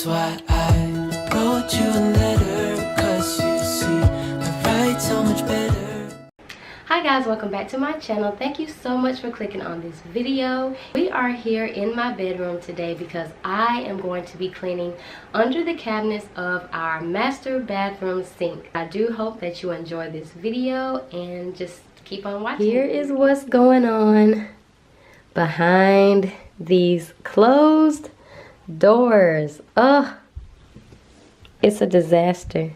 why I wrote you a letter, 'cause you see, I write so much better. Hi guys, welcome back to my channel. Thank you so much for clicking on this video. We are here in my bedroom today because I am going to be cleaning under the cabinets of our master bathroom sink. I do hope that you enjoy this video and just keep on watching. Here is what's going on behind these closed doors. Oh, it's a disaster.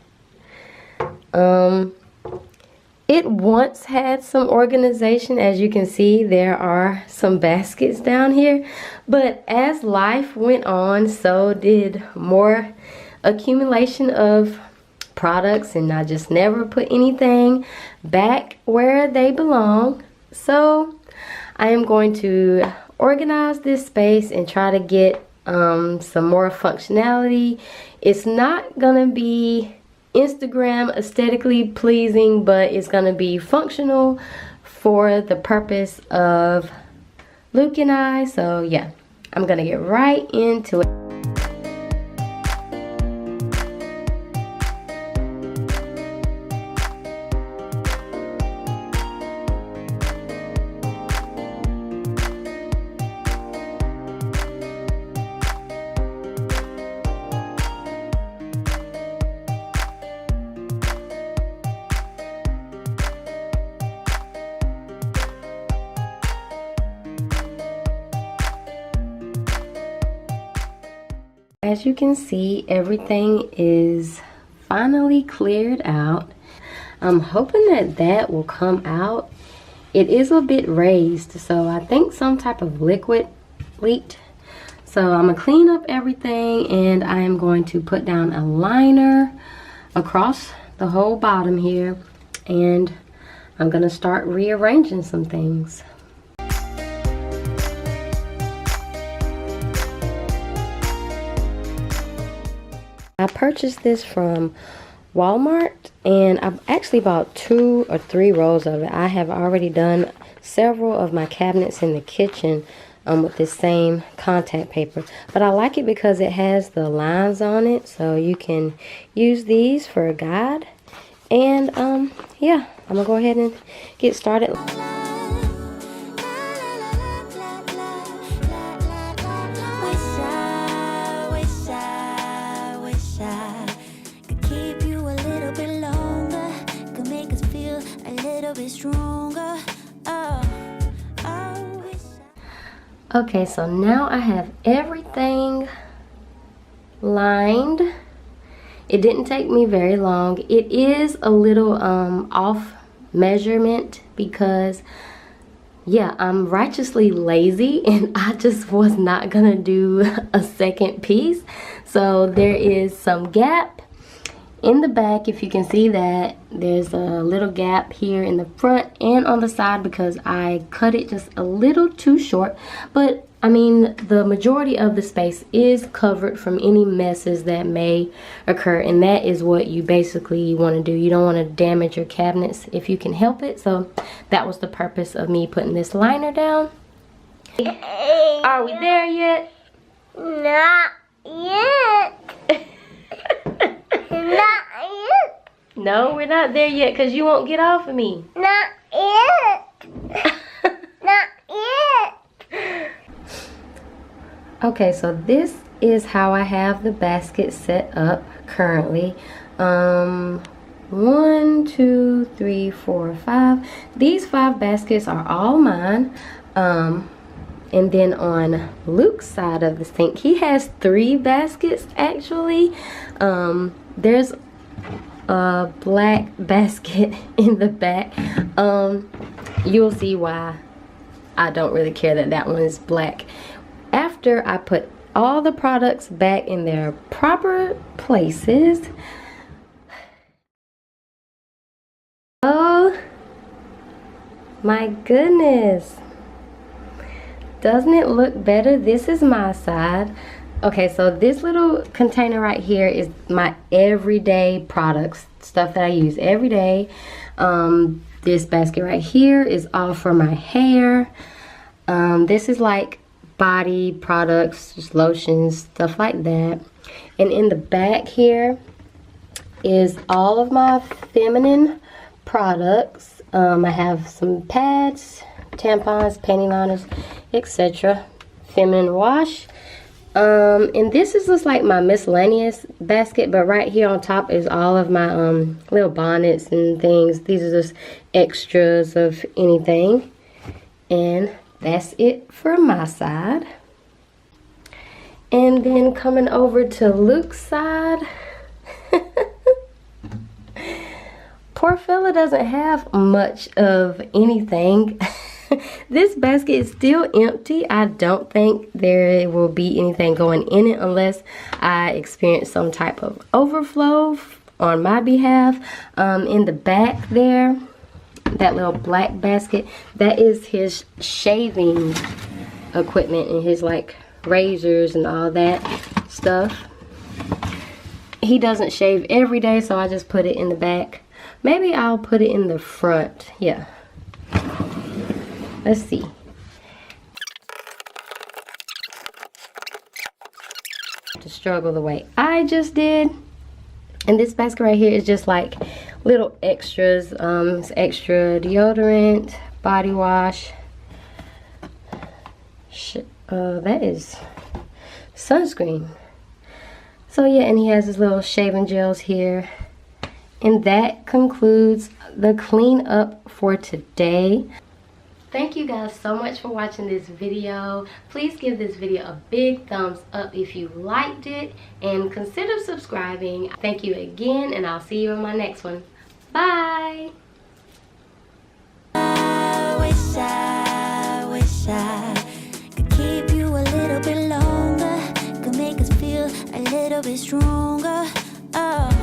It once had some organization. As you can see, there are some baskets down here, but as life went on, so did more accumulation of products, and I just never put anything back where they belong. So I am going to organize this space and try to get some more functionality. It's not gonna be Instagram aesthetically pleasing, but it's gonna be functional for the purpose of Luke and I. So yeah, I'm gonna get right into it. As you can see, everything is finally cleared out. I'm hoping that that will come out. It is a bit raised, so I think some type of liquid leaked. So I'm gonna clean up everything, and I am going to put down a liner across the whole bottom here, and I'm gonna start rearranging some things. I purchased this from Walmart, and I've actually bought 2 or 3 rolls of it. I have already done several of my cabinets in the kitchen with this same contact paper, but I like it because it has the lines on it, so you can use these for a guide. And yeah, I'm gonna go ahead and get started. Okay, so now I have everything lined. It didn't take me very long. It is a little off measurement because, yeah, I'm righteously lazy and I just was not gonna do a second piece. So there is some gap in the back. If you can see that, there's a little gap here in the front and on the side because I cut it just a little too short. But I mean, the majority of the space is covered from any messes that may occur, and that is what you basically want to do. You don't want to damage your cabinets if you can help it. So that was the purpose of me putting this liner down. Are we there yet? Not yet. Not yet. No, we're not there yet because you won't get off of me. Not yet. Not yet. Okay, so this is how I have the basket set up currently. 1, 2, 3, 4, 5. These 5 baskets are all mine. And then on Luke's side of the sink, he has 3 baskets actually. There's a black basket in the back. You'll see why I don't really care that that one is black. After I put all the products back in their proper places. Oh my goodness. Doesn't it look better? This is my side. Okay, so this little container right here is my everyday products, stuff that I use every day. This basket right here is all for my hair. This is like body products, just lotions, stuff like that. And in the back here is all of my feminine products. I have some pads, tampons, panty liners, etc. Feminine wash. And this is just like my miscellaneous basket, but right here on top is all of my little bonnets and things. These are just extras of anything. And that's it for my side. And then coming over to Luke's side, poor fella doesn't have much of anything. This basket is still empty. I don't think there will be anything going in it unless I experience some type of overflow on my behalf. In the back there, that little black basket, that is his shaving equipment and his like razors and all that stuff. He doesn't shave every day, so I just put it in the back. Maybe I'll put it in the front. Yeah. Let's see. To struggle the way I just did. And this basket right here is just like little extras. It's extra deodorant, body wash. That is sunscreen. So yeah, and he has his little shaving gels here. And that concludes the cleanup for today. Thank you guys so much for watching this video. Please give this video a big thumbs up if you liked it, and consider subscribing. Thank you again, and I'll see you in my next one. Bye! I wish I could keep you a little bit longer, could make us feel a little bit stronger. Oh.